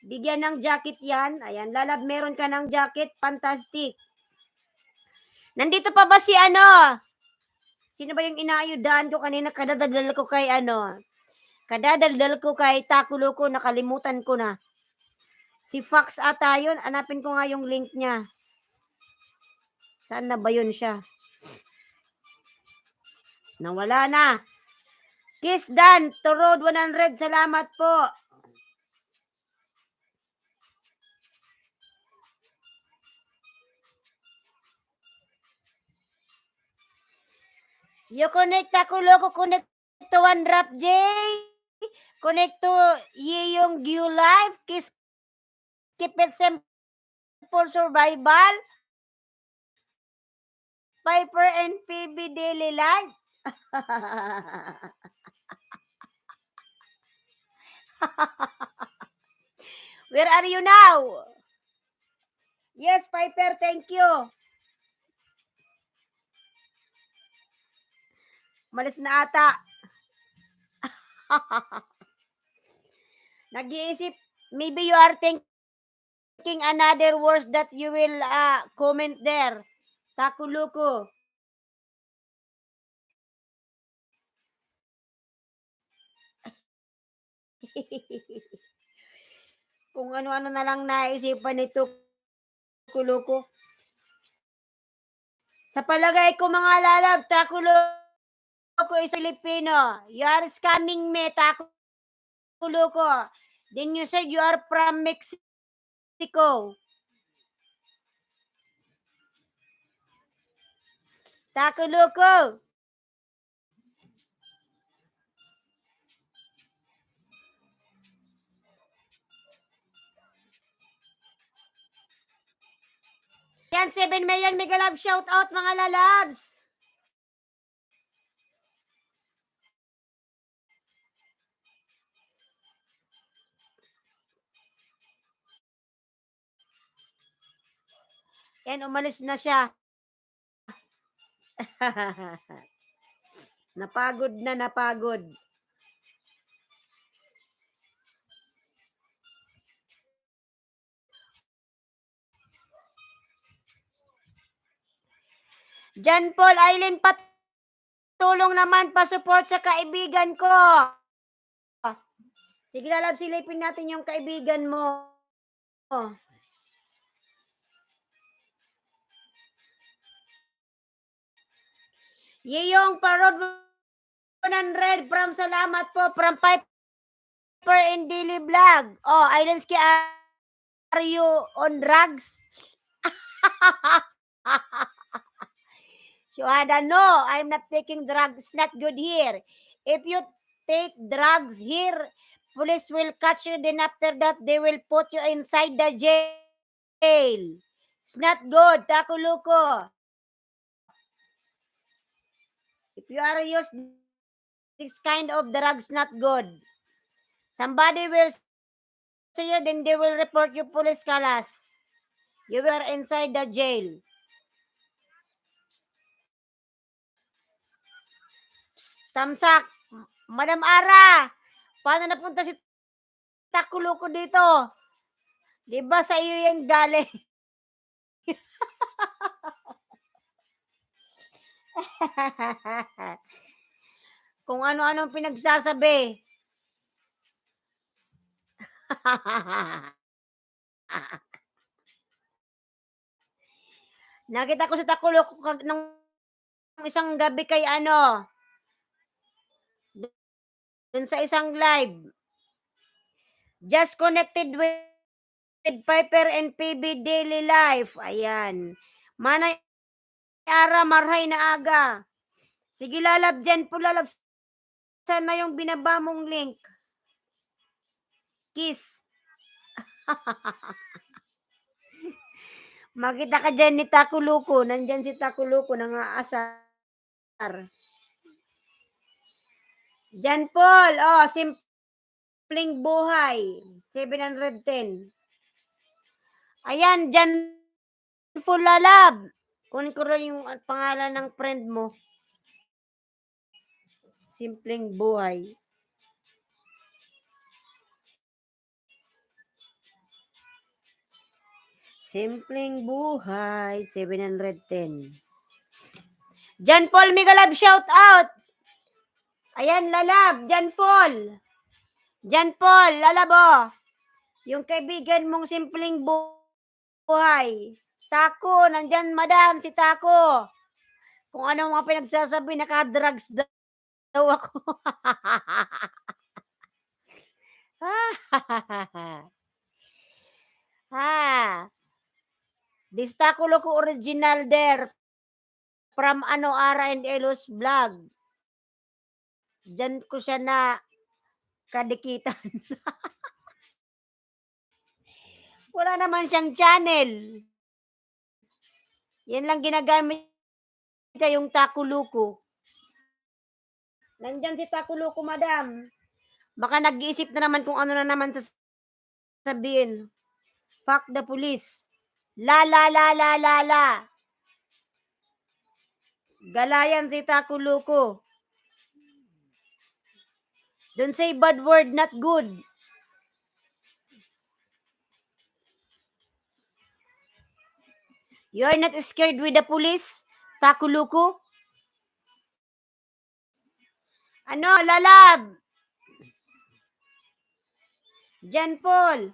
Bigyan ng jacket yan. Ayan, Lalab, meron ka ng jacket. Fantastic. Nandito pa ba si Sino ba yung inaayudahan ko kanina? Kadadaldal ko kay Takuluko. Nakalimutan ko na. Si Fox ata yun. Hanapin ko nga yung link niya. Saan na ba yun siya? Nawala na. Kiss Dan, to road 100, salamat po. You connect ako, loko, connect to One Drop J. Connect to yung Q Life, Kiss Keep It Simple Survival, Piper and PB Daily Life. Where are you now? Yes, Piper, thank you. Malis na ata. Nag-iisip, maybe you are thinking another words that you will comment there. Takuluko. Kung ano-ano na lang naisipan nito, Kuluko. Sa palagay ko mga lalab, Takuluko is Filipino. You are scamming me, Takuluko. Then you said you are from Mexico. Takuluko. Yan, 7 million mega love shout out mga lalabs. Yan, umalis na siya. Napagod na napagod. John Paul Aileen, patulong naman pa-support sa kaibigan ko. Sige lalab, silipin natin yung kaibigan mo. Yeyong Parod 100 from salamat po from Piper and Daily Vlog. Oh, Ailenski, are you on drugs? Shuhada, no, I'm not taking drugs. It's not good here. If you take drugs here, police will catch you. Then after that, they will put you inside the jail. It's not good, Takuluko. If you are used this kind of drugs, not good. Somebody will see you, then they will report you police kalas. You were inside the jail. Tamsak, Madam Ara, paano napunta si Takuluko dito? Di ba sa iyo yung galing? Kung ano-anong pinagsasabi. Nakita ko si Takuluko ng isang gabi kay dun sa isang live. Just connected with Piper and PB Daily Life. Ayan. Manay Ara, marhay na aga. Sige lalab dyan po lalab. Sana yung binaba mong link. Kiss. Makita ka dyan ni Takuluko. Nandyan si Takuluko, nangaasar. Jan Paul, simpleng buhay. 710. Ayan, Jan Paul lalab. Kunin ko rin yung pangalan ng friend mo. Simpleng buhay. Simpleng buhay, 710. Jan Paul Migalab, shout out. Ayan, lalab, Jan Paul. Jan Paul, lalabo. Yung kaibigan mong simpleng buhay. Tako, nandyan madam, si Tako. Kung ano mga pinagsasabi, naka-drugs daw ako. Ha, Distakulo ko original there from ano Ara and Elos vlog. Diyan ko siya na kadikitan. Wala naman siyang channel. Yan lang ginagamit niya yung Takuluko. Nandyan si Takuluko, madam. Baka nag-iisip na naman kung ano na naman sasabihin. Fuck the police. La la la la la la. Galayan si Takuluko. Don't say bad word, not good. You are not scared with the police, Takuluko? Ano, lalab? Jan Paul.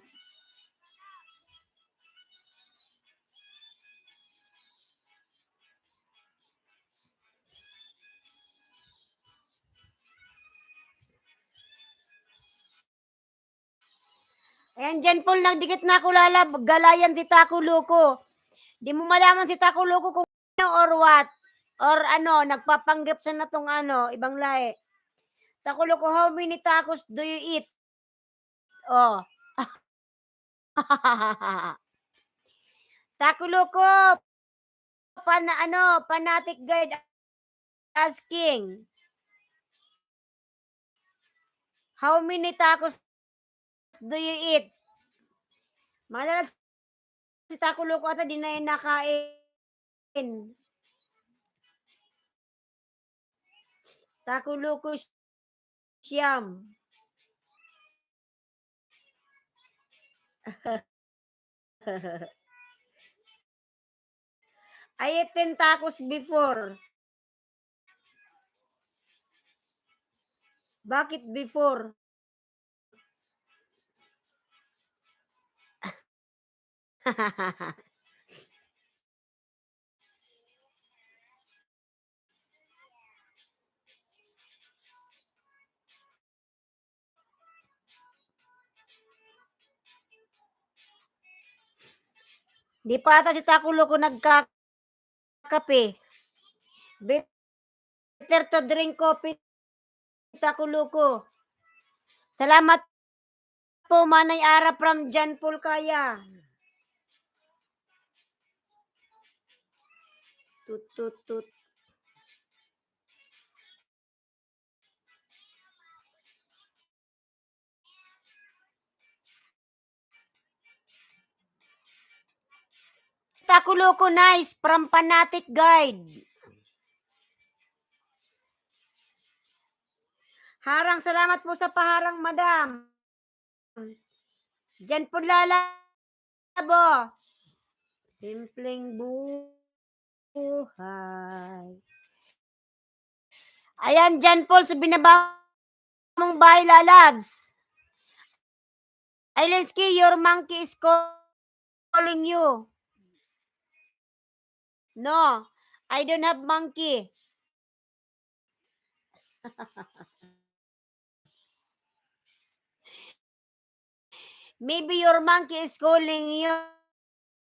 Ayan, Jan Paul, nagdikit na ako lalab. Galayan si Takuluko. Di mo malaman si Takuluko kung ano or what. Or ano, nagpapanggap sa na tong ano, ibang lahi. Takuluko, how many tacos do you eat? Oh. Takuluko, fanatic guide asking. How many tacos do you eat? Madalas si Takuluko ata di na yun nakain. Takuluko siyam. I ate 10 tacos before. Bakit before? Di pa ata si Takuluko nagkakape. Better to drink coffee, Takuluko. Salamat po, Manay Ara from Jan Paul Kaya. Tut, tut, tut. Takuluko nice from Fanatic Guide. Harang, salamat po sa paharang, madam. Jan po lalabo. Simpleng buhay. Ayan, Jan Paul, sa binaba mong bahay, lalabs. Ailensky, your monkey is calling you. No, I don't have monkey. Maybe your monkey is calling you.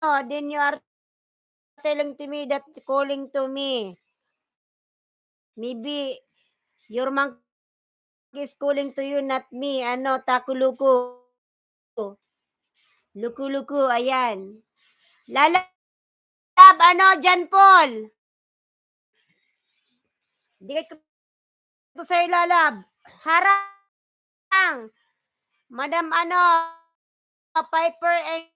Then you are telling to me that calling to me. Maybe your monkey is calling to you, not me. Ano, Takuluko. Luku-luku, ayan. Lalab, ano, Jan Paul. Di ko sa'yo lalab. Harang. Madam, ano, Piper and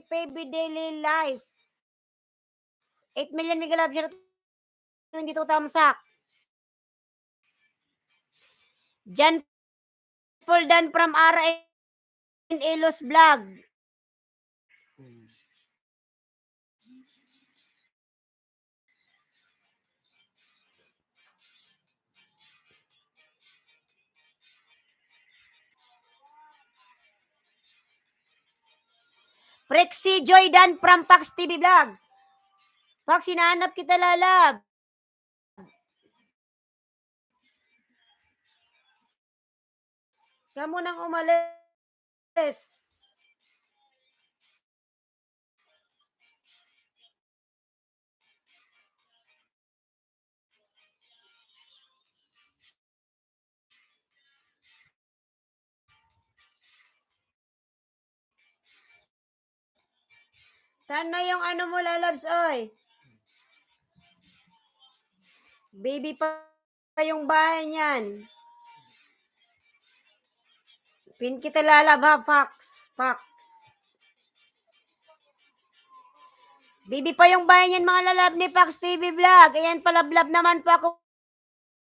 Baby Daily Life. 8 million mega love siya. Hindi to tamsak. Jan Paul Dan from Ara and Elos vlog. Prexy Joy Dan from Pax TV vlog. Pax, hinahanap kita lalab. Ka mo nang umalis. Saan na yung ano mo, lalabs, oy? Baby pa yung bahay niyan. Pin kita lalab ha, fax. Baby pa yung bahay niyan, mga lalab ni Pax TV Vlog. Ayan, palablab naman po ako,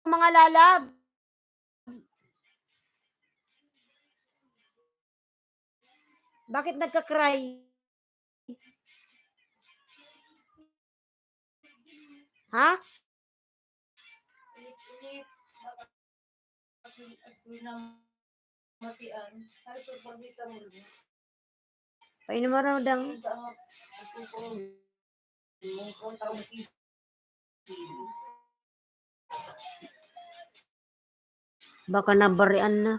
mga lalab. Bakit nagka-cry? Ha? Painom mo raw dang. Baka nabarian na.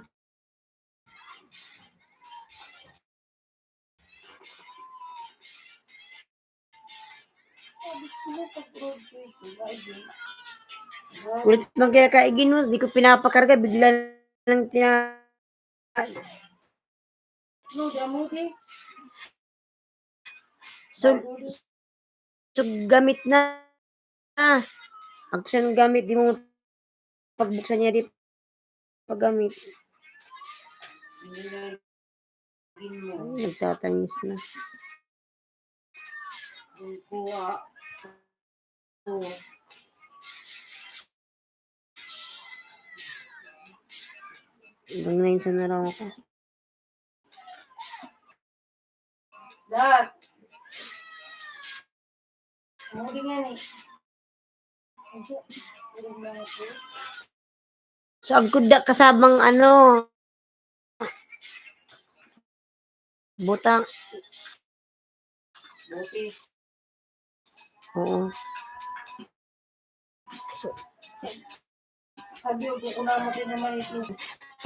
Kulit bang kaya kaigin mo? Di ko pinapakarga. Bigla lang So, gamit na. Ang siyang gamit, di mo pagbuksan niya di paggamit. Nagtatangis na. Hanggang na yun na raw ako. Dad! Muli nga ni. So, ang kuda kasabang ano, butang. Buti. Oo. So,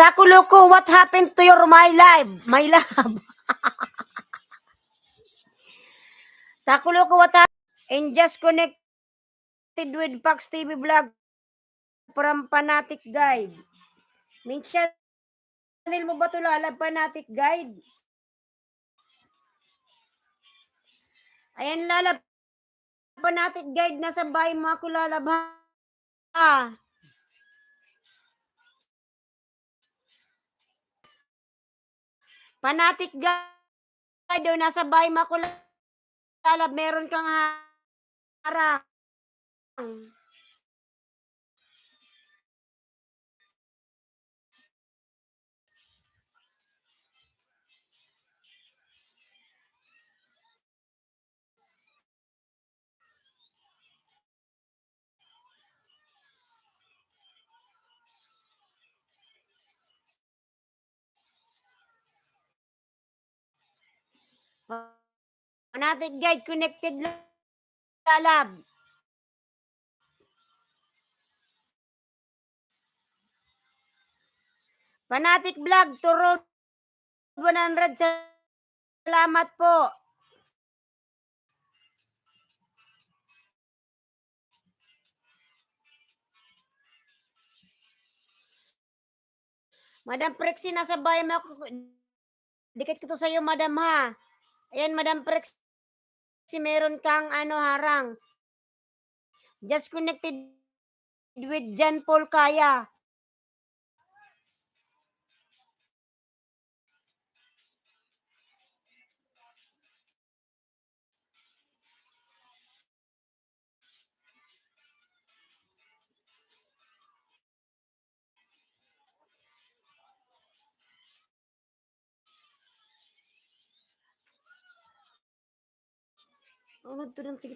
Takuloko, what happened to your my life? My love. Takuloko, what happened? And just connected with Pax TV Vlog from Fanatic Guide. Min channel mo ba ito, lalab, Fanatic Guide? Ayan, lalab, Fanatic Guide, nasa bahay mo ako, lalab, ha? Fanatic Guide, o nasa bahay mo ako, lalab, meron kang harang. Fanatic Guide, connected, lalab. Fanatic Vlog, to road 100. Salamat po. Madam Prexy, nasa bahay mo ako. Dikit ko to sa'yo, madam, ha? Ayan, Madam Prexy, meron kang harang. Just connected with John Paul Kaya. Ano to lang, sige.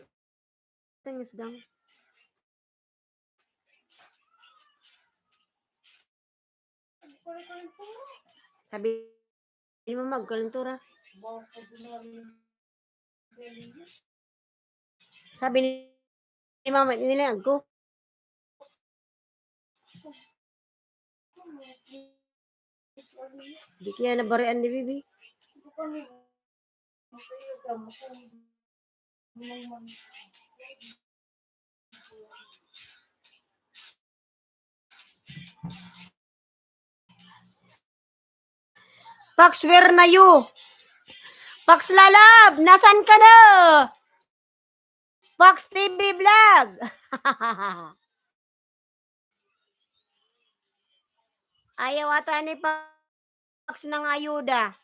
Tangis dang. Sabi mo magkalentura. Sabi ni mama nila ko. Di kaya nabarian ni Bibi. Pax, where na you? Pax Lalab, nasan ka na? Pax TV Vlog. Ayaw ata ni Pax ng ayuda.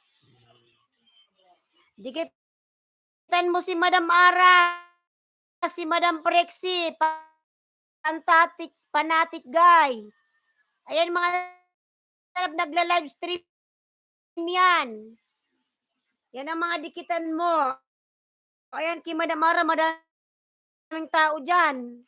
Dikitan mo si Madam Ara, si Madam Prexy, fanatic guy. Ayan mga nagla-live stream yan. Yan ang mga dikitan mo. Ayan kay Madam Ara, madaming tao dyan.